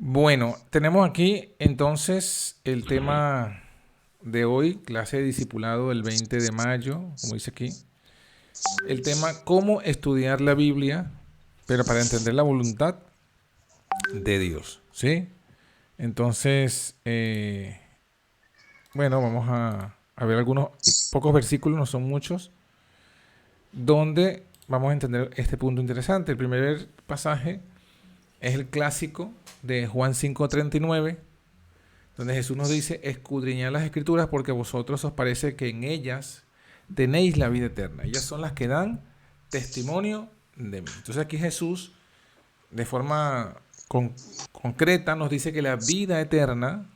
Bueno, tenemos aquí entonces el tema de hoy, clase de discipulado del 20 de mayo, como dice aquí. El tema, cómo estudiar la Biblia, pero para entender la voluntad de Dios, ¿sí? Entonces, bueno, vamos a ver algunos pocos versículos, no son muchos, donde vamos a entender este punto interesante. El primer pasaje es el clásico de Juan 5:39, donde Jesús nos dice: escudriñad las escrituras porque a vosotros os parece que en ellas tenéis la vida eterna. Ellas son las que dan testimonio de mí. Entonces aquí Jesús, de forma concreta, nos dice que la vida eterna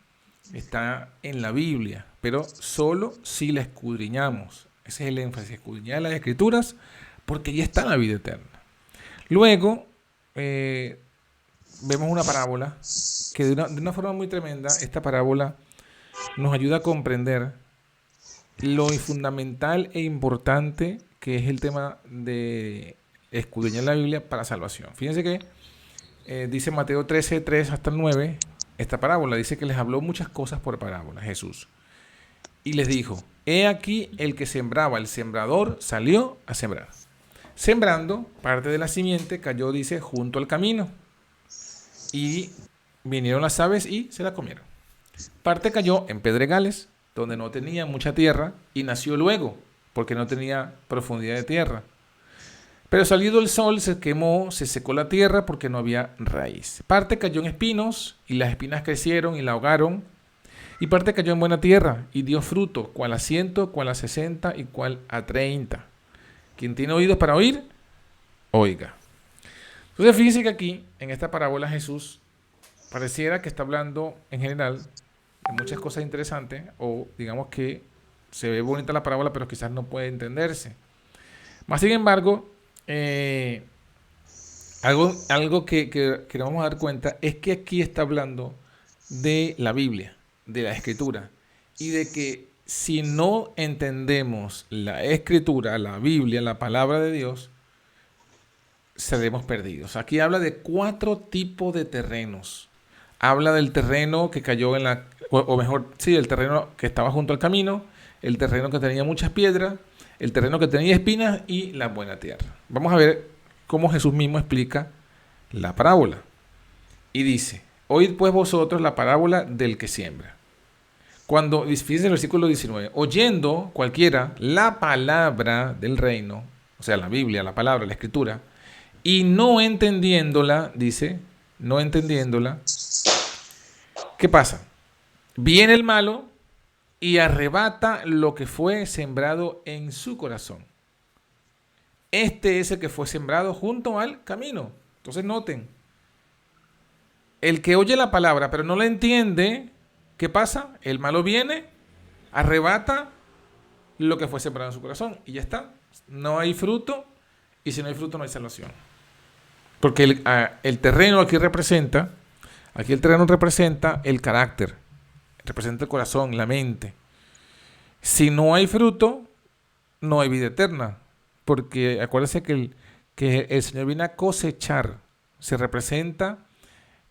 está en la Biblia, pero solo si la escudriñamos. Ese es el énfasis: escudriñar las escrituras porque ya está la vida eterna. Luego, vemos una parábola que de una forma muy tremenda, esta parábola nos ayuda a comprender lo fundamental e importante que es el tema de escudriñar la Biblia para salvación. Fíjense que dice Mateo 13, 3 hasta el 9, esta parábola dice que les habló muchas cosas por parábola Jesús. Y les dijo: he aquí el que sembraba, el sembrador salió a sembrar. Sembrando, parte de la simiente cayó, dice, junto al camino. Y vinieron las aves y se la comieron. Parte cayó en pedregales, donde no tenía mucha tierra, y nació luego, porque no tenía profundidad de tierra. Pero salido el sol se quemó, se secó la tierra porque no había raíz. Parte cayó en espinos, y las espinas crecieron y la ahogaron. Y parte cayó en buena tierra, y dio fruto, cual a 100, cual a 60 y cual a 30. Quien tiene oídos para oír, oiga. Entonces fíjense que aquí, en esta parábola, Jesús pareciera que está hablando en general de muchas cosas interesantes, o digamos que se ve bonita la parábola, pero quizás no puede entenderse. Más sin embargo, algo que nos vamos a dar cuenta es que aquí está hablando de la Biblia, de la Escritura, y de que si no entendemos la Escritura, la Biblia, la palabra de Dios, seremos perdidos. Aquí habla de 4 tipos de terrenos. Habla del terreno que cayó en la, o mejor, sí, el terreno que estaba junto al camino, el terreno que tenía muchas piedras, el terreno que tenía espinas y la buena tierra. Vamos a ver cómo Jesús mismo explica la parábola. Y dice: oíd pues vosotros la parábola del que siembra. Cuando, fíjense el versículo 19, oyendo cualquiera la palabra del reino, o sea, la Biblia, la palabra, la escritura, y no entendiéndola, dice, no entendiéndola, ¿qué pasa? Viene el malo y arrebata lo que fue sembrado en su corazón. Este es el que fue sembrado junto al camino. Entonces noten, el que oye la palabra pero no la entiende, ¿qué pasa? El malo viene, arrebata lo que fue sembrado en su corazón y ya está. No hay fruto, y si no hay fruto no hay salvación. Porque el terreno aquí el terreno representa el carácter, representa el corazón, la mente. Si no hay fruto, no hay vida eterna. Porque acuérdense que el Señor viene a cosechar. Se representa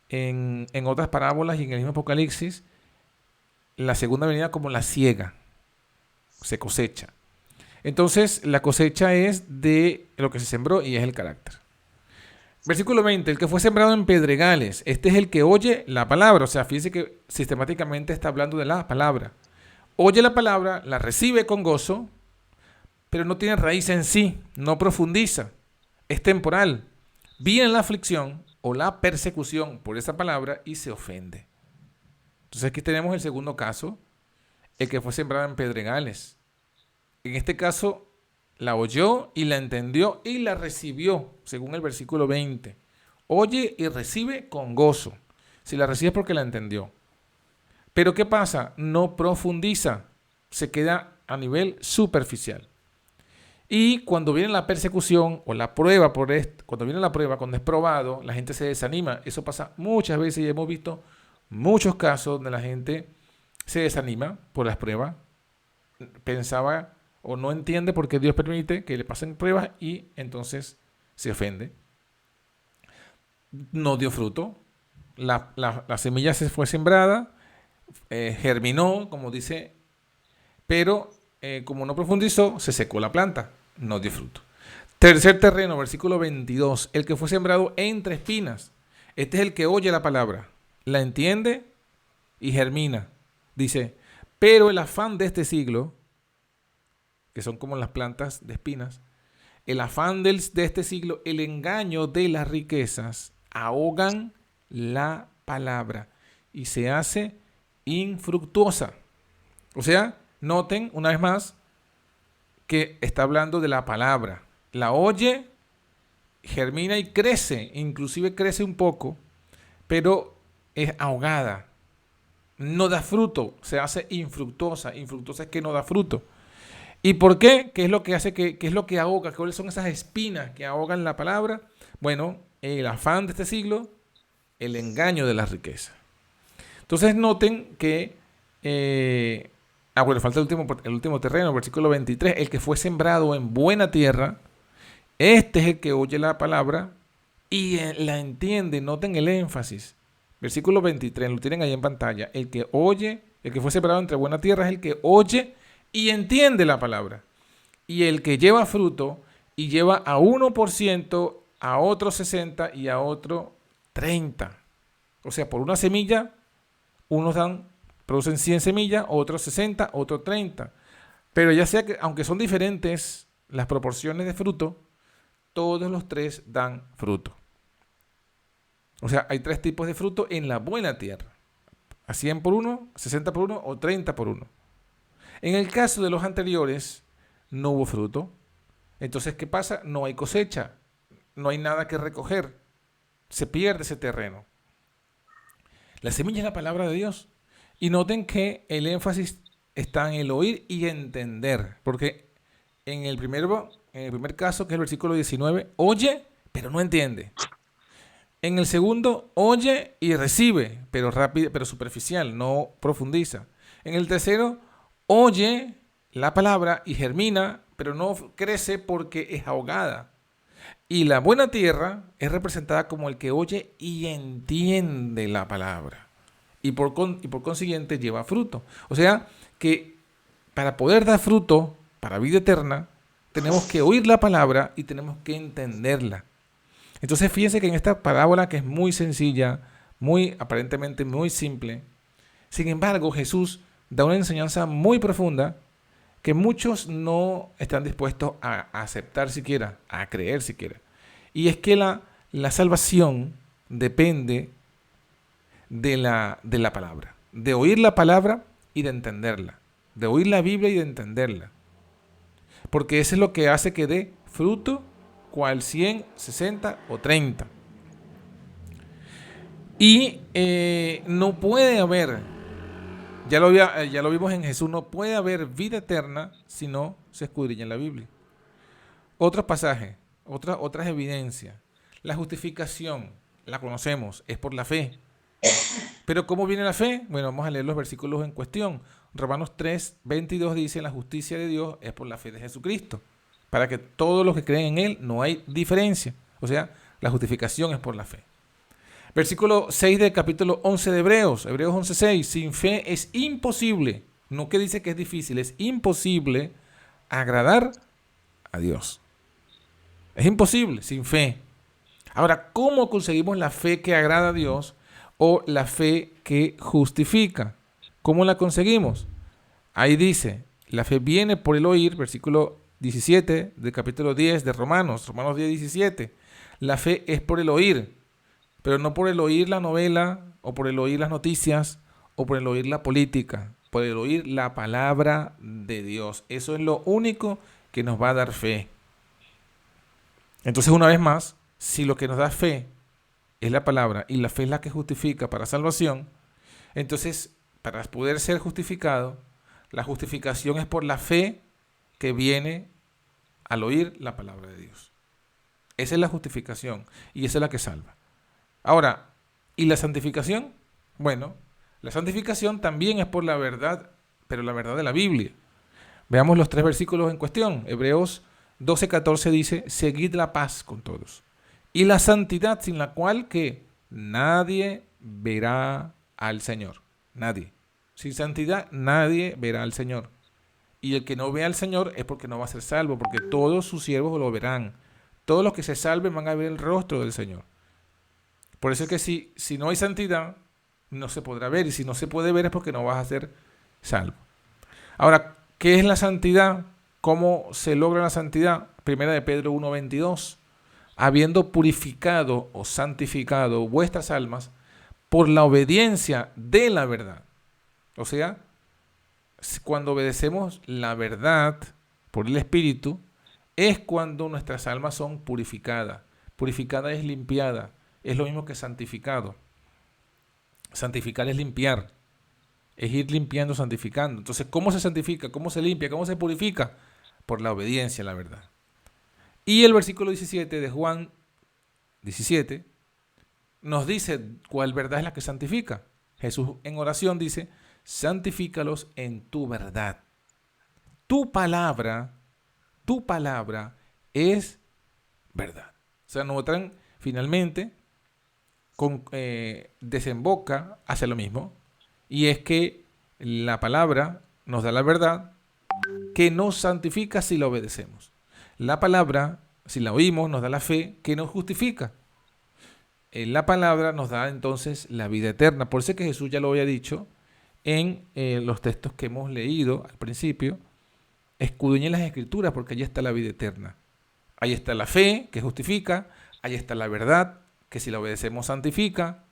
en otras parábolas y en el mismo Apocalipsis la segunda venida como la siega. Se cosecha. Entonces la cosecha es de lo que se sembró y es el carácter. Versículo 20, el que fue sembrado en pedregales, este es el que oye la palabra. O sea, fíjense que sistemáticamente está hablando de la palabra. Oye la palabra, la recibe con gozo, pero no tiene raíz en sí, no profundiza, es temporal. Viene la aflicción o la persecución por esa palabra y se ofende. Entonces aquí tenemos el segundo caso, el que fue sembrado en pedregales. En este caso, la oyó y la entendió y la recibió, según el versículo 20. Oye y recibe con gozo. Si la recibe es porque la entendió. Pero ¿qué pasa? No profundiza, se queda a nivel superficial. Y cuando viene la persecución o la prueba, cuando viene la prueba, cuando es probado, la gente se desanima. Eso pasa muchas veces y hemos visto muchos casos donde la gente se desanima por las pruebas. Pensaba o no entiende por qué Dios permite que le pasen pruebas y entonces se ofende. No dio fruto. la semilla se fue sembrada, germinó, como dice, pero como no profundizó, se secó la planta, no dio fruto. Tercer terreno, versículo 22, el que fue sembrado entre espinas. Este es el que oye la palabra, la entiende y germina. Dice, pero el afán de este siglo, que son como las plantas de espinas, el afán de este siglo, el engaño de las riquezas, ahogan la palabra y se hace infructuosa. O sea, noten una vez más que está hablando de la palabra. La oye, germina y crece, inclusive crece un poco, pero es ahogada. No da fruto, se hace infructuosa. Infructuosa es que no da fruto. ¿Y por qué? ¿Qué es lo que hace qué es lo que ahoga? ¿Cuáles son esas espinas que ahogan la palabra? Bueno, el afán de este siglo, el engaño de la riqueza. Entonces noten que, bueno, falta el último terreno, versículo 23, el que fue sembrado en buena tierra, este es el que oye la palabra y la entiende. Noten el énfasis. Versículo 23, lo tienen ahí en pantalla. El que oye, el que fue sembrado entre buena tierra es el que oye y entiende la palabra. Y el que lleva fruto y lleva a 1%, a otro 60 y a otro 30. O sea, por una semilla, unos producen 100 semillas, otros 60, otros 30. Pero ya sea que, aunque son diferentes las proporciones de fruto, todos los tres dan fruto. O sea, hay tres tipos de fruto en la buena tierra. A 100 por 1, 60 por 1 o 30 por 1. En el caso de los anteriores, no hubo fruto. Entonces, ¿qué pasa? No hay cosecha. No hay nada que recoger. Se pierde ese terreno. La semilla es la palabra de Dios. Y noten que el énfasis está en el oír y entender. Porque en el primer caso, que es el versículo 19, oye, pero no entiende. En el segundo, oye y recibe, pero rápido, pero superficial, no profundiza. En el tercero, oye la palabra y germina, pero no crece porque es ahogada. Y la buena tierra es representada como el que oye y entiende la palabra. Y por consiguiente lleva fruto. O sea que para poder dar fruto para vida eterna, tenemos que oír la palabra y tenemos que entenderla. Entonces fíjense que en esta parábola, que es muy sencilla, aparentemente muy simple, sin embargo Jesús da una enseñanza muy profunda que muchos no están dispuestos a aceptar siquiera, a creer siquiera. Y es que la salvación depende de la palabra, de oír la palabra y de entenderla, de oír la Biblia y de entenderla. Porque eso es lo que hace que dé fruto, cual 100, 60 o 30. Y no puede haber, ya lo vimos en Jesús, no puede haber vida eterna si no se escudriña en la Biblia. Otro pasaje, otras evidencias. La justificación, la conocemos, es por la fe. Pero ¿cómo viene la fe? Bueno, vamos a leer los versículos en cuestión. Romanos 3, 22 dice, la justicia de Dios es por la fe de Jesucristo, para que todos los que creen en Él no hay diferencia. O sea, la justificación es por la fe. Versículo 6 del capítulo 11 de Hebreos 11:6, sin fe es imposible, no que dice que es difícil, es imposible agradar a Dios. Es imposible, sin fe. Ahora, ¿cómo conseguimos la fe que agrada a Dios o la fe que justifica? ¿Cómo la conseguimos? Ahí dice, la fe viene por el oír, versículo 17 del capítulo 10 de Romanos 10, 17. La fe es por el oír, pero no por el oír la novela, o por el oír las noticias, o por el oír la política, por el oír la palabra de Dios. Eso es lo único que nos va a dar fe. Entonces, una vez más, si lo que nos da fe es la palabra, y la fe es la que justifica para salvación, entonces, para poder ser justificado, la justificación es por la fe que viene al oír la palabra de Dios. Esa es la justificación, y esa es la que salva. Ahora, ¿y la santificación? Bueno, la santificación también es por la verdad, pero la verdad de la Biblia. Veamos los tres versículos en cuestión. Hebreos 12:14 dice, seguid la paz con todos y la santidad, sin la cual que nadie verá al Señor. Nadie. Sin santidad nadie verá al Señor. Y el que no vea al Señor es porque no va a ser salvo, porque todos sus siervos lo verán. Todos los que se salven van a ver el rostro del Señor. Por eso es que si no hay santidad, no se podrá ver. Y si no se puede ver es porque no vas a ser salvo. Ahora, ¿qué es la santidad? ¿Cómo se logra la santidad? Primera de Pedro 1:22. Habiendo purificado o santificado vuestras almas por la obediencia de la verdad. O sea, cuando obedecemos la verdad por el Espíritu, es cuando nuestras almas son purificadas. Purificada es limpiada. Es lo mismo que santificado. Santificar es limpiar. Es ir limpiando, santificando. Entonces, ¿cómo se santifica? ¿Cómo se limpia? ¿Cómo se purifica? Por la obediencia a la verdad. Y el versículo 17 de Juan 17 nos dice cuál verdad es la que santifica. Jesús en oración dice, santifícalos en tu verdad. Tu palabra es verdad. O sea, nosotros finalmente desemboca hacia lo mismo. Y es que la palabra nos da la verdad que nos santifica si la obedecemos. La palabra, si la oímos, nos da la fe que nos justifica. La palabra nos da entonces la vida eterna. Por eso es que Jesús ya lo había dicho en los textos que hemos leído al principio. Escudriñen las Escrituras porque allí está la vida eterna. Ahí está la fe que justifica. Ahí está la verdad que si la obedecemos santifica.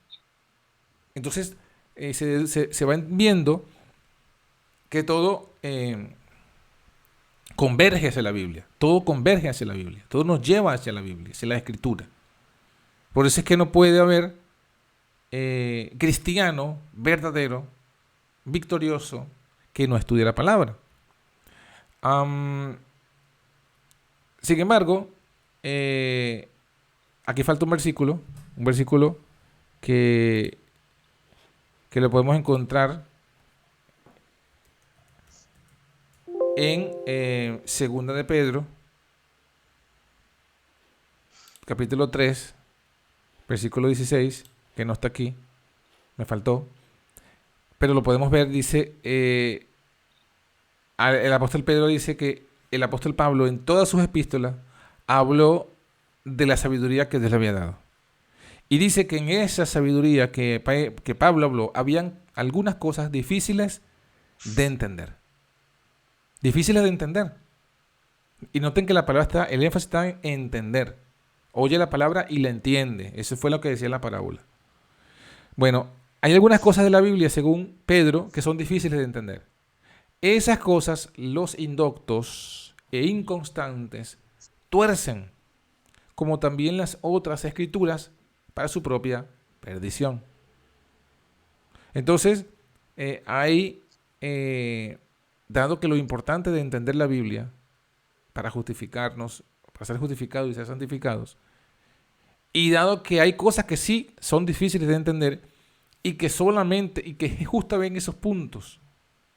Entonces se va viendo que todo converge hacia la Biblia. Todo converge hacia la Biblia. Todo nos lleva hacia la Biblia, hacia la Escritura. Por eso es que no puede haber cristiano verdadero, victorioso, que no estudie la palabra. Sin embargo, aquí falta un versículo que lo podemos encontrar en Segunda de Pedro, capítulo 3, versículo 16, que no está aquí, me faltó, pero lo podemos ver, dice, el apóstol Pedro dice que el apóstol Pablo en todas sus epístolas habló de la sabiduría que Dios le había dado. Y dice que en esa sabiduría que Pablo habló, habían algunas cosas difíciles de entender. Difíciles de entender. Y noten que la palabra está, el énfasis está en entender. Oye la palabra y la entiende. Eso fue lo que decía la parábola. Bueno, hay algunas cosas de la Biblia, según Pedro, que son difíciles de entender. Esas cosas los indoctos e inconstantes tuercen, como también las otras escrituras, para su propia perdición. Entonces, dado que lo importante de entender la Biblia para justificarnos, para ser justificados y ser santificados, y dado que hay cosas que sí son difíciles de entender y que justamente en esos puntos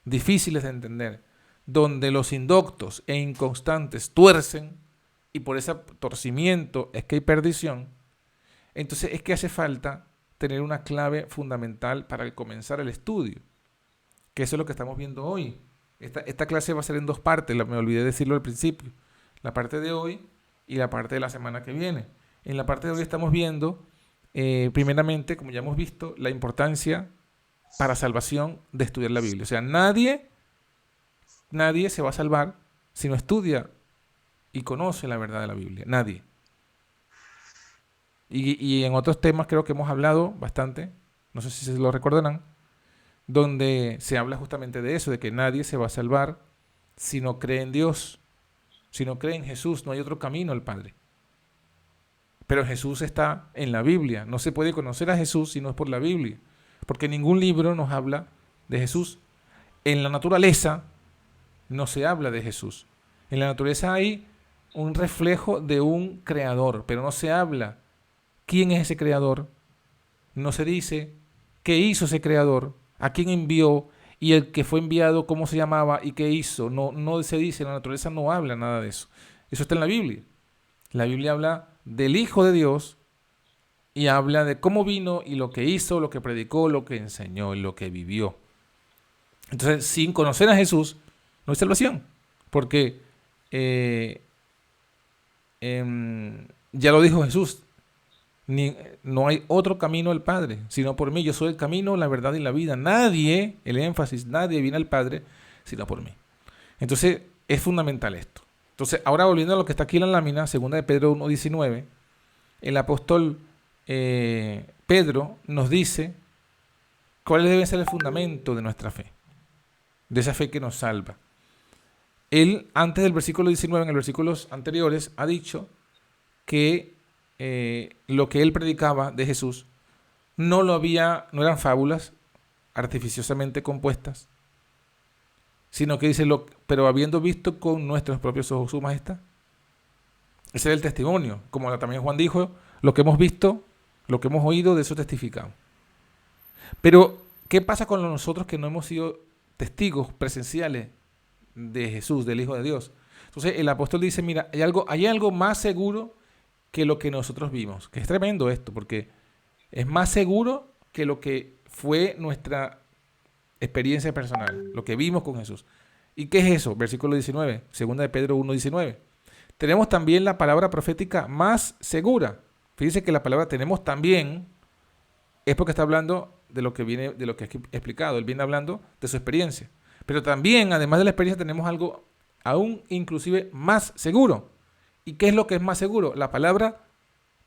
difíciles de entender, donde los indoctos e inconstantes tuercen y por ese torcimiento es que hay perdición, entonces es que hace falta tener una clave fundamental para comenzar el estudio, que eso es lo que estamos viendo hoy. Esta clase va a ser en dos partes, me olvidé decirlo al principio, la parte de hoy y la parte de la semana que viene. En la parte de hoy estamos viendo, primeramente, como ya hemos visto, la importancia para salvación de estudiar la Biblia. O sea, nadie se va a salvar si no estudia y conoce la verdad de la Biblia. Nadie. Y en otros temas creo que hemos hablado bastante, no sé si se lo recordarán, donde se habla justamente de eso, de que nadie se va a salvar si no cree en Dios, si no cree en Jesús. No hay otro camino al Padre. Pero Jesús está en la Biblia. No se puede conocer a Jesús si no es por la Biblia, porque ningún libro nos habla de Jesús. En la naturaleza no se habla de Jesús. En la naturaleza hay un reflejo de un creador, pero no se habla quién es ese creador. No se dice qué hizo ese creador, a quién envió y el que fue enviado, cómo se llamaba y qué hizo. No se dice, la naturaleza no habla nada de eso. Eso está en la Biblia. La Biblia habla del Hijo de Dios y habla de cómo vino y lo que hizo, lo que predicó, lo que enseñó y lo que vivió. Entonces, sin conocer a Jesús, no hay salvación, porque ya lo dijo Jesús, no hay otro camino al Padre, sino por mí. Yo soy el camino, la verdad y la vida. Nadie, el énfasis, nadie viene al Padre, sino por mí. Entonces, es fundamental esto. Entonces, ahora volviendo a lo que está aquí en la lámina, 2 de Pedro 1:19, el apóstol Pedro nos dice cuál debe ser el fundamento de nuestra fe, de esa fe que nos salva. Él, antes del versículo 19, en los versículos anteriores, ha dicho que lo que él predicaba de Jesús no eran fábulas artificiosamente compuestas, sino que dice, pero habiendo visto con nuestros propios ojos su majestad. Ese es el testimonio. Como también Juan dijo, lo que hemos visto, lo que hemos oído, de eso testificamos. Pero, ¿qué pasa con nosotros que no hemos sido testigos presenciales de Jesús, del Hijo de Dios? Entonces el apóstol dice, mira, hay algo más seguro que lo que nosotros vimos. Que es tremendo esto, porque es más seguro que lo que fue nuestra experiencia personal, lo que vimos con Jesús. ¿Y qué es eso? Versículo 19, 2 de Pedro 1:19. Tenemos también la palabra profética más segura. Fíjense que la palabra tenemos también es porque está hablando de lo que viene, de lo que he explicado. Él viene hablando de su experiencia. Pero también, además de la experiencia, tenemos algo aún inclusive más seguro. ¿Y qué es lo que es más seguro? La palabra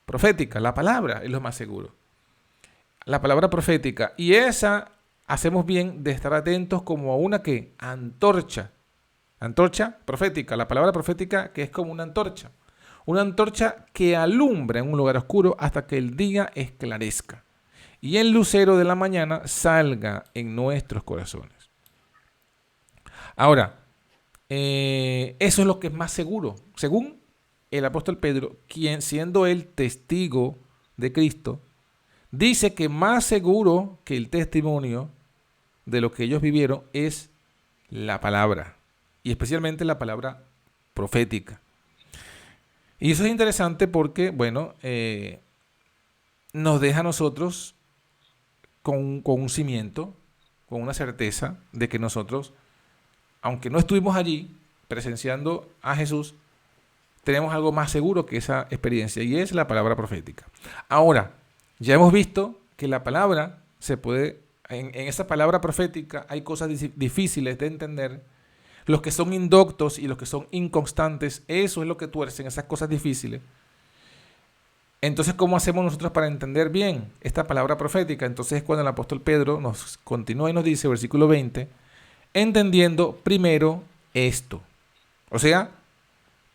profética. La palabra es lo más seguro. La palabra profética. Y esa hacemos bien de estar atentos como a una que antorcha. Antorcha profética. La palabra profética que es como una antorcha. Una antorcha que alumbra en un lugar oscuro hasta que el día esclarezca. Y el lucero de la mañana salga en nuestros corazones. Ahora, eso es lo que es más seguro. Según el apóstol Pedro, quien siendo él testigo de Cristo, dice que más seguro que el testimonio de lo que ellos vivieron es la palabra, y especialmente la palabra profética. Y eso es interesante porque, bueno, nos deja a nosotros con un cimiento, con una certeza de que nosotros, aunque no estuvimos allí presenciando a Jesús, tenemos algo más seguro que esa experiencia, y es la palabra profética. Ahora, ya hemos visto que la palabra se puede, en esa palabra profética hay cosas difíciles de entender. Los que son indoctos y los que son inconstantes, eso es lo que tuercen, esas cosas difíciles. Entonces, ¿cómo hacemos nosotros para entender bien esta palabra profética? Entonces es cuando el apóstol Pedro nos continúa y nos dice, versículo 20, entendiendo primero esto. O sea,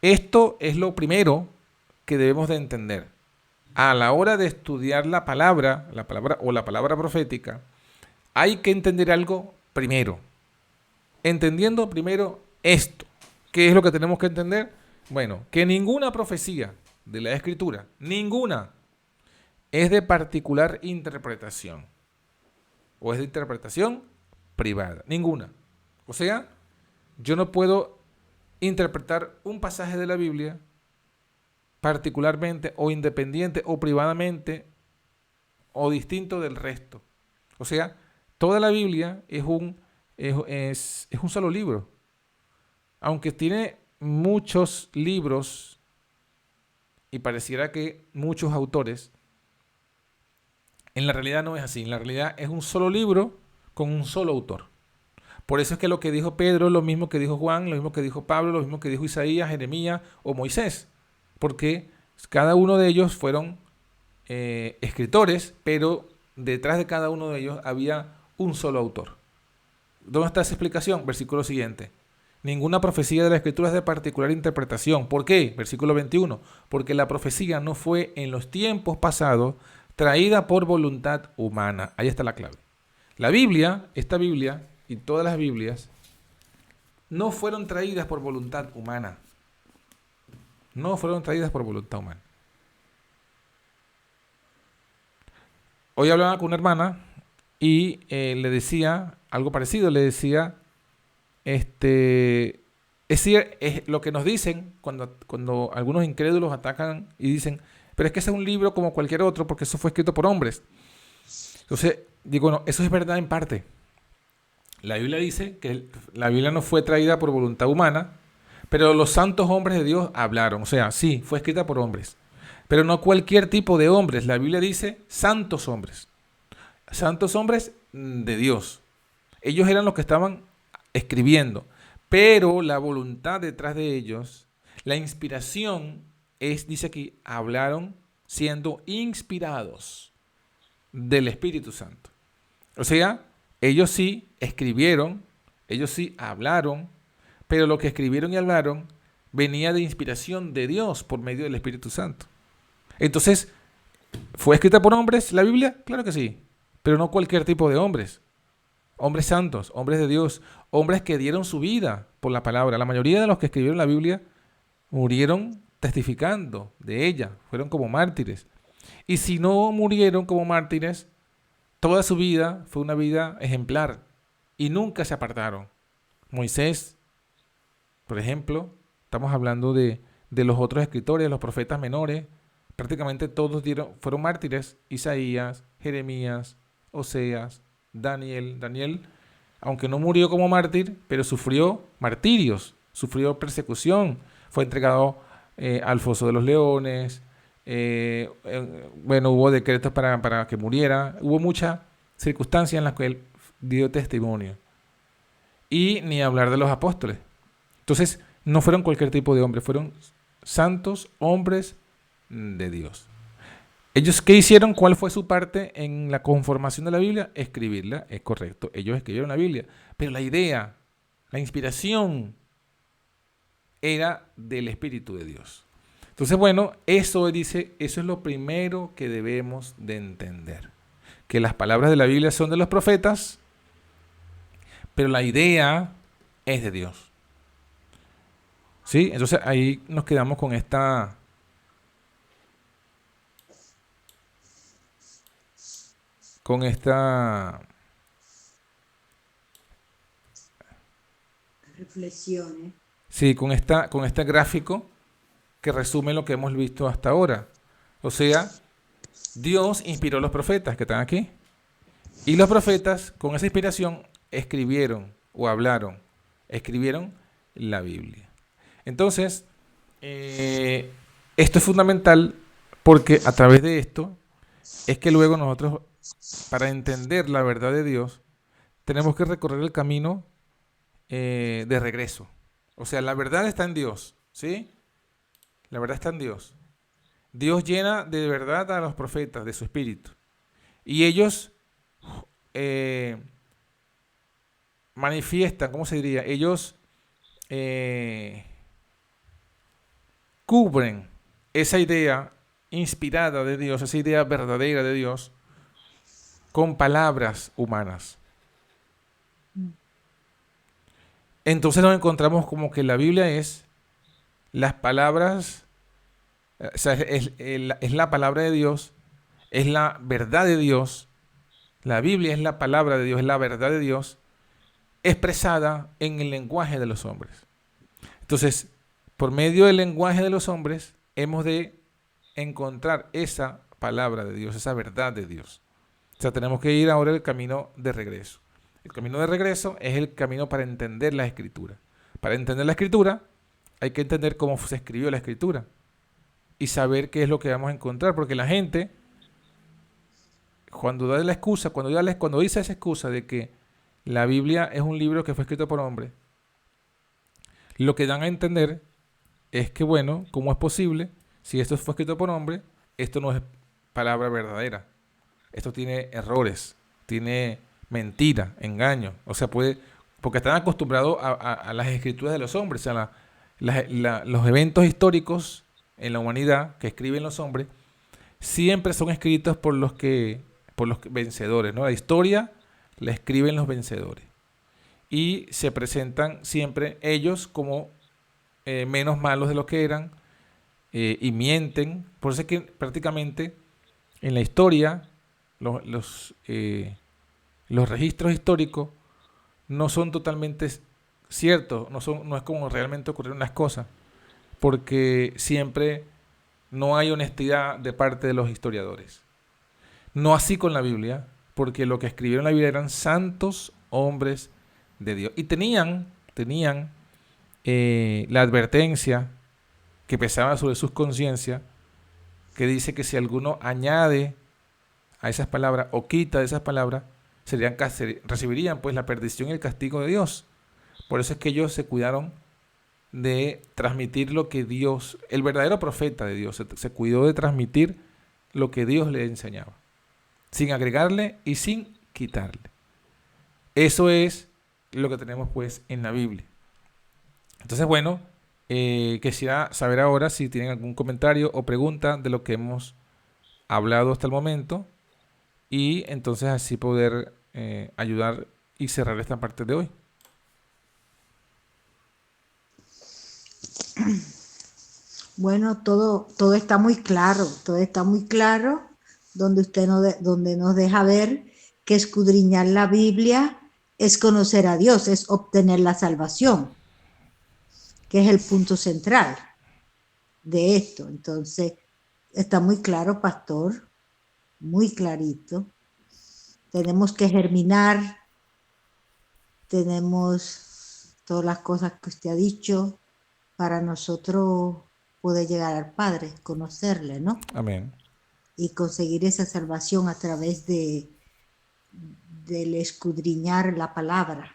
esto es lo primero que debemos de entender. A la hora de estudiar la palabra profética, hay que entender algo primero. Entendiendo primero esto. ¿Qué es lo que tenemos que entender? Bueno, que ninguna profecía de la Escritura, ninguna, es de particular interpretación. O es de interpretación privada. Ninguna. O sea, yo no puedo interpretar un pasaje de la Biblia particularmente o independiente o privadamente o distinto del resto. O sea, toda la Biblia es un solo libro. Aunque tiene muchos libros y pareciera que muchos autores, en la realidad no es así. En la realidad es un solo libro con un solo autor. Por eso es que lo que dijo Pedro es lo mismo que dijo Juan, lo mismo que dijo Pablo, lo mismo que dijo Isaías, Jeremías o Moisés. Porque cada uno de ellos fueron escritores, pero detrás de cada uno de ellos había un solo autor. ¿Dónde está esa explicación? Versículo siguiente. Ninguna profecía de la Escritura es de particular interpretación. ¿Por qué? Versículo 21. Porque la profecía no fue en los tiempos pasados traída por voluntad humana. Ahí está la clave. La Biblia, esta Biblia y todas las Biblias, no fueron traídas por voluntad humana. No fueron traídas por voluntad humana. Hoy hablaba con una hermana y le decía algo parecido. Le decía, es lo que nos dicen cuando algunos incrédulos atacan y dicen, pero es que ese es un libro como cualquier otro porque eso fue escrito por hombres. Entonces, digo, no, eso es verdad en parte. La Biblia dice que la Biblia no fue traída por voluntad humana, pero los santos hombres de Dios hablaron. O sea, sí, fue escrita por hombres, pero no cualquier tipo de hombres. La Biblia dice santos hombres de Dios. Ellos eran los que estaban escribiendo, pero la voluntad detrás de ellos, la inspiración es, dice aquí, hablaron siendo inspirados del Espíritu Santo. O sea, ellos sí escribieron, ellos sí hablaron, pero lo que escribieron y hablaron venía de inspiración de Dios por medio del Espíritu Santo. Entonces, ¿fue escrita por hombres la Biblia? Claro que sí, pero no cualquier tipo de hombres. Hombres santos, hombres de Dios, hombres que dieron su vida por la palabra. La mayoría de los que escribieron la Biblia murieron testificando de ella, fueron como mártires. Y si no murieron como mártires, toda su vida fue una vida ejemplar y nunca se apartaron. Moisés, por ejemplo, estamos hablando de los otros escritores, los profetas menores, prácticamente todos fueron mártires. Isaías, Jeremías, Oseas, Daniel, aunque no murió como mártir, pero sufrió martirios, sufrió persecución, fue entregado al foso de los leones, bueno, hubo decretos para que muriera, hubo muchas circunstancias en las que él dio testimonio. Y ni hablar de los apóstoles. Entonces, no fueron cualquier tipo de hombres, fueron santos hombres de Dios. ¿Ellos qué hicieron? ¿Cuál fue su parte en la conformación de la Biblia? Escribirla, es correcto. Ellos escribieron la Biblia. Pero la idea, la inspiración, era del Espíritu de Dios. Entonces, bueno, eso es lo primero que debemos de entender. Que las palabras de la Biblia son de los profetas, pero la idea es de Dios. ¿Sí? Entonces ahí nos quedamos con esta reflexiones. sí, con este gráfico que resume lo que hemos visto hasta ahora. O sea, Dios inspiró a los profetas que están aquí. Y los profetas, con esa inspiración, escribieron la Biblia. Entonces, esto es fundamental porque a través de esto es que luego nosotros, para entender la verdad de Dios, tenemos que recorrer el camino de regreso. O sea, la verdad está en Dios, ¿sí? La verdad está en Dios. Dios llena de verdad a los profetas de su espíritu. Y ellos manifiestan, ¿cómo se diría? Ellos cubren esa idea inspirada de Dios, esa idea verdadera de Dios, con palabras humanas. Entonces nos encontramos como que la Biblia es las palabras, o sea, es la palabra de Dios, es la verdad de Dios. La Biblia es la palabra de Dios, es la verdad de Dios, expresada en el lenguaje de los hombres. Entonces, por medio del lenguaje de los hombres, hemos de encontrar esa palabra de Dios, esa verdad de Dios. O sea, tenemos que ir ahora el camino de regreso. El camino de regreso es el camino para entender la Escritura. Para entender la Escritura, hay que entender cómo se escribió la Escritura y saber qué es lo que vamos a encontrar, porque la gente, cuando da la excusa, cuando dice esa excusa de que la Biblia es un libro que fue escrito por hombre, lo que dan a entender es que, bueno, ¿cómo es posible? Si esto fue escrito por hombre, esto no es palabra verdadera. Esto tiene errores, tiene mentira, engaño. O sea, porque están acostumbrados a las escrituras de los hombres, a los eventos históricos en la humanidad que escriben los hombres, siempre son escritos por los vencedores, ¿no? La historia la escriben los vencedores. Y se presentan siempre ellos como menos malos de lo que eran, y mienten. Por eso es que prácticamente en la historia los registros históricos no son totalmente ciertos, no es como realmente ocurrieron las cosas, porque siempre no hay honestidad de parte de los historiadores. No así con la Biblia, porque lo que escribieron la Biblia eran santos hombres de Dios. Y tenían la advertencia que pesaba sobre sus conciencias, que dice que si alguno añade a esas palabras o quita de esas palabras, recibirían pues la perdición y el castigo de Dios. Por eso es que ellos se cuidaron de transmitir lo que Dios, el verdadero profeta de Dios, se cuidó de transmitir lo que Dios le enseñaba, sin agregarle y sin quitarle. Eso es lo que tenemos pues en la Biblia. Entonces, bueno, quisiera saber ahora si tienen algún comentario o pregunta de lo que hemos hablado hasta el momento, y entonces así poder ayudar y cerrar esta parte de hoy. Bueno, todo está muy claro, donde nos deja ver que escudriñar la Biblia es conocer a Dios, es obtener la salvación, que es el punto central de esto. Entonces, está muy claro, pastor, muy clarito. Tenemos que germinar, tenemos todas las cosas que usted ha dicho para nosotros poder llegar al Padre, conocerle, ¿no? Amén. Y conseguir esa salvación a través del escudriñar la palabra.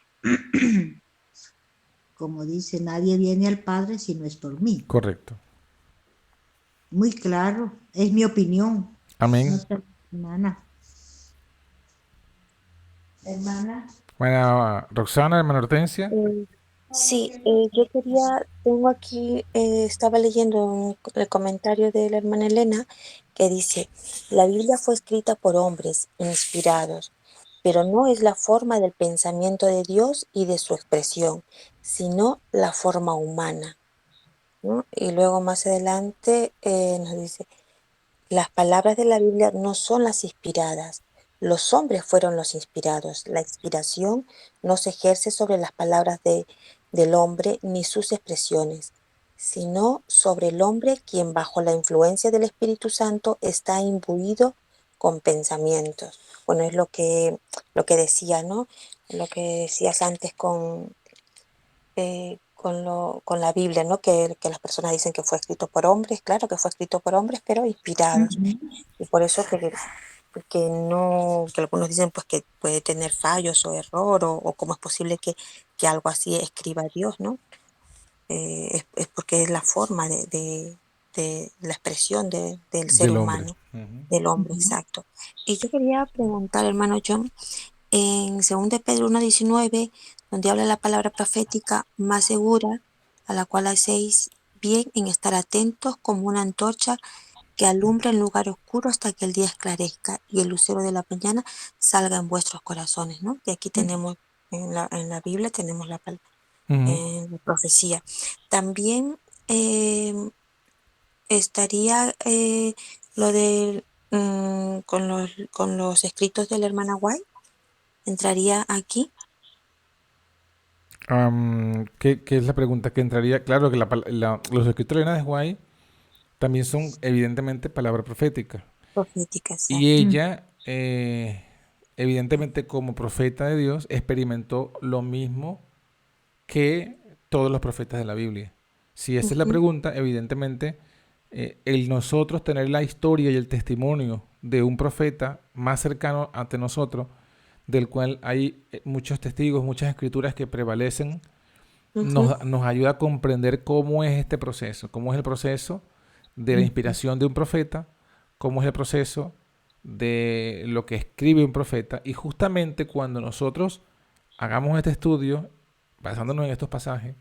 Como dice, nadie viene al Padre si no es por mí. Correcto. Muy claro, es mi opinión. Amén. No sé, hermana. Hermana. Bueno, Roxana, hermana Hortensia. Sí, yo tengo aquí, estaba leyendo el comentario de la hermana Elena que dice, la Biblia fue escrita por hombres inspirados, pero no es la forma del pensamiento de Dios y de su expresión, sino la forma humana, ¿no? Y luego más adelante nos dice, las palabras de la Biblia no son las inspiradas, los hombres fueron los inspirados. La inspiración no se ejerce sobre las palabras del hombre ni sus expresiones, sino sobre el hombre quien bajo la influencia del Espíritu Santo está imbuido con pensamientos. Bueno, es lo que decía, ¿no? Lo que decías antes con la Biblia, ¿no? Que las personas dicen que fue escrito por hombres, claro que fue escrito por hombres, pero inspirados. Y por eso que algunos dicen pues que puede tener fallos o error, o cómo es posible que algo así escriba Dios, ¿no? Es porque es la forma de la expresión del ser Del hombre. humano, del hombre, exacto. Y yo quería preguntar, hermano John, en 2 de Pedro 1:19, donde habla la palabra profética más segura, a la cual hacéis bien en estar atentos como una antorcha que alumbra en lugar oscuro hasta que el día esclarezca y el lucero de la mañana salga en vuestros corazones, ¿no? Y aquí tenemos, en la Biblia tenemos la profecía. También estaría lo de con los escritos de la hermana White. ¿Entraría aquí? ¿Qué es la pregunta que entraría? Claro que los escritos de White también son evidentemente palabra profética. Profética, Y exacto. ella, evidentemente como profeta de Dios, experimentó lo mismo que todos los profetas de la Biblia. Si esa es la pregunta, evidentemente, el nosotros tener la historia y el testimonio de un profeta más cercano ante nosotros, del cual hay muchos testigos, muchas escrituras que prevalecen, nos ayuda a comprender cómo es este proceso, cómo es el proceso de la inspiración de un profeta, cómo es el proceso de lo que escribe un profeta. Y justamente cuando nosotros hagamos este estudio, basándonos en estos pasajes,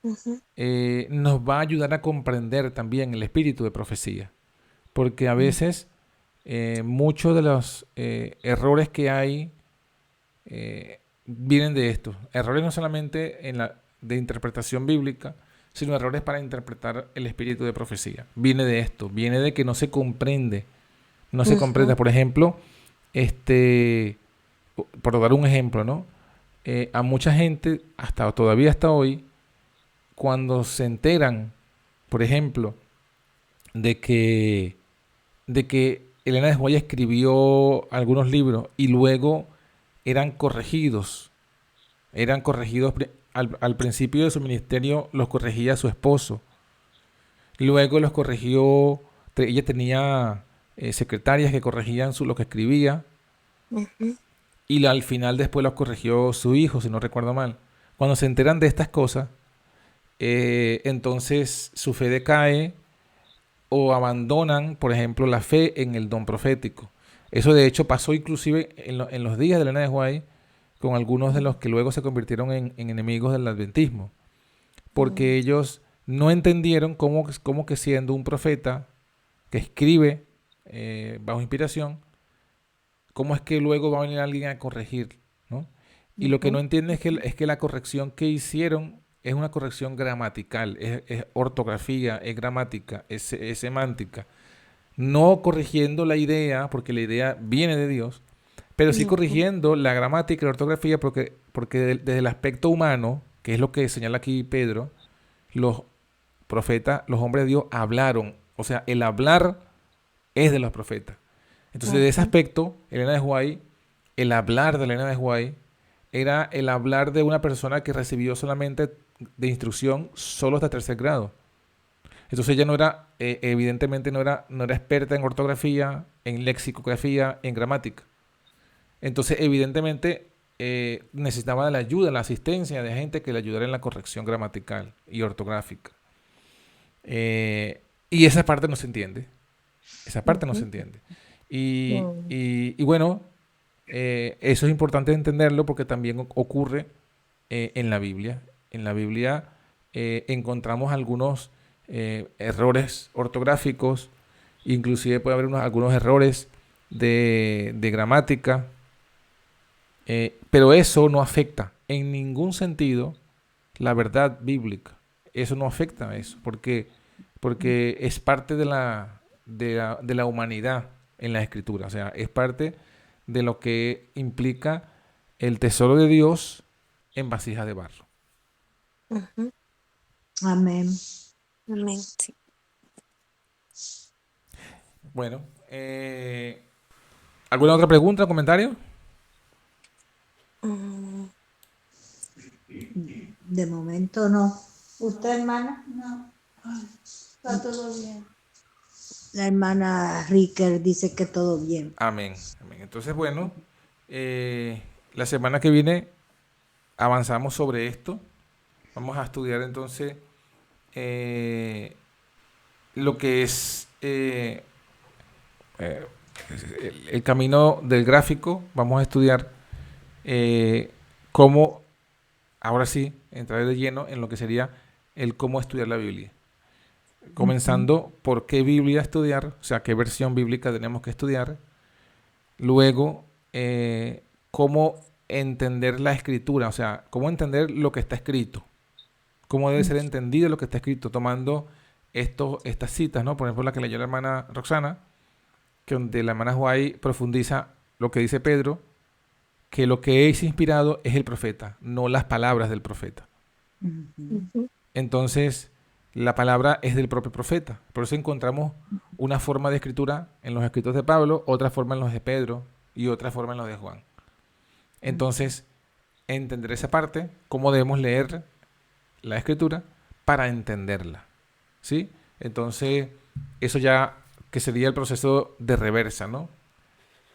nos va a ayudar a comprender también el espíritu de profecía. Porque a veces muchos de los errores que hay vienen de esto. Errores no solamente de interpretación bíblica, sino errores para interpretar el espíritu de profecía. Viene de esto, viene de que no se comprende. No se comprende. Por ejemplo, por dar un ejemplo, ¿no? A mucha gente, todavía hasta hoy, cuando se enteran, por ejemplo, de que, de que Elena de White escribió algunos libros y luego eran corregidos. Al principio de su ministerio los corregía su esposo. Luego los corrigió, ella tenía secretarias que corregían lo que escribía. Ujú. Y al final después los corrigió su hijo, si no recuerdo mal. Cuando se enteran de estas cosas, entonces su fe decae o abandonan, por ejemplo, la fe en el don profético. Eso de hecho pasó inclusive en los días de Elena de White con algunos de los que luego se convirtieron en enemigos del adventismo, porque ellos no entendieron cómo que siendo un profeta que escribe bajo inspiración, cómo es que luego va a venir alguien a corregir, ¿no? Y lo que no entienden es que la corrección que hicieron es una corrección gramatical, es ortografía, es gramática, es semántica. No corrigiendo la idea, porque la idea viene de Dios, pero sí Ujú. corrigiendo la gramática y la ortografía, porque desde el aspecto humano, que es lo que señala aquí Pedro, los profetas, los hombres de Dios hablaron. O sea, el hablar es de los profetas. Entonces, de ese Ujú. aspecto, Elena de White, el hablar de Elena de White era el hablar de una persona que recibió solamente de instrucción solo hasta tercer grado. Entonces ella no era, evidentemente no era experta en ortografía, en lexicografía, en gramática. Entonces, evidentemente, necesitaba la ayuda, la asistencia de gente que le ayudara en la corrección gramatical y ortográfica. Y esa parte no se entiende. Esa parte no se Ujú. entiende. Y, Mm. y bueno, eso es importante entenderlo porque también ocurre en la Biblia. En la Biblia encontramos algunos errores ortográficos, inclusive puede haber algunos errores de gramática, pero eso no afecta en ningún sentido la verdad bíblica. Eso no afecta a eso, porque es parte de la humanidad en la escritura. O sea, es parte de lo que implica el tesoro de Dios en vasijas de barro. Ujú. Amén. Amén. Sí. Bueno, ¿alguna otra pregunta o comentario? Mm. De momento no. ¿Usted, hermana? No, está todo bien. La hermana Ricker dice que todo bien. Amén. Amén. Entonces, bueno, la semana que viene avanzamos sobre esto. Vamos a estudiar entonces eh, lo que es eh, el camino del gráfico. Vamos a estudiar cómo, ahora sí, entrar de lleno en lo que sería el cómo estudiar la Biblia. Comenzando por qué Biblia estudiar, o sea, qué versión bíblica tenemos que estudiar. Luego, cómo entender la escritura, o sea, cómo entender lo que está escrito. Cómo debe ser entendido lo que está escrito, tomando estas citas, ¿no? Por ejemplo, la que leyó la hermana Roxana, que donde la hermana White profundiza lo que dice Pedro, que lo que es inspirado es el profeta, no las palabras del profeta. Ujú. Entonces, la palabra es del propio profeta. Por eso encontramos una forma de escritura en los escritos de Pablo, otra forma en los de Pedro y otra forma en los de Juan. Entonces, entender esa parte, cómo debemos leer la escritura para entenderla. ¿Sí? Entonces, eso ya que sería el proceso de reversa, ¿no?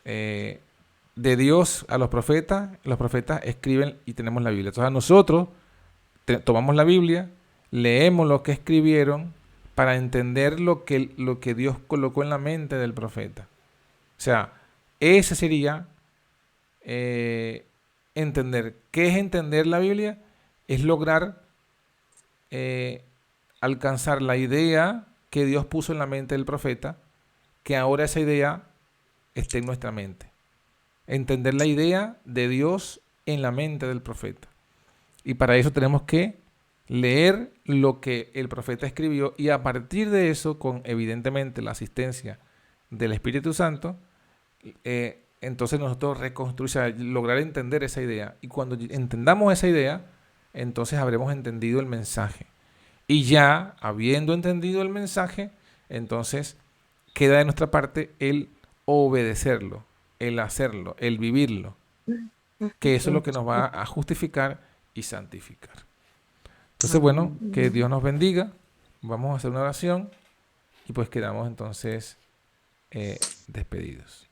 De Dios a los profetas escriben y tenemos la Biblia. Entonces, nosotros tomamos la Biblia, leemos lo que escribieron para entender lo que Dios colocó en la mente del profeta. O sea, ese sería entender. ¿Qué es entender la Biblia? Es lograr eh, alcanzar la idea que Dios puso en la mente del profeta, que ahora esa idea esté en nuestra mente. Entender la idea de Dios en la mente del profeta. Y para eso tenemos que leer lo que el profeta escribió y a partir de eso, con evidentemente la asistencia del Espíritu Santo, entonces nosotros reconstruir, o sea, lograr entender esa idea. Y cuando entendamos esa idea, entonces habremos entendido el mensaje. Y ya, habiendo entendido el mensaje, Entonces, queda de nuestra parte el obedecerlo, el hacerlo, el vivirlo, que eso es lo que nos va a justificar y santificar. Entonces, bueno, que Dios nos bendiga. Vamos a hacer una oración y pues quedamos entonces despedidos.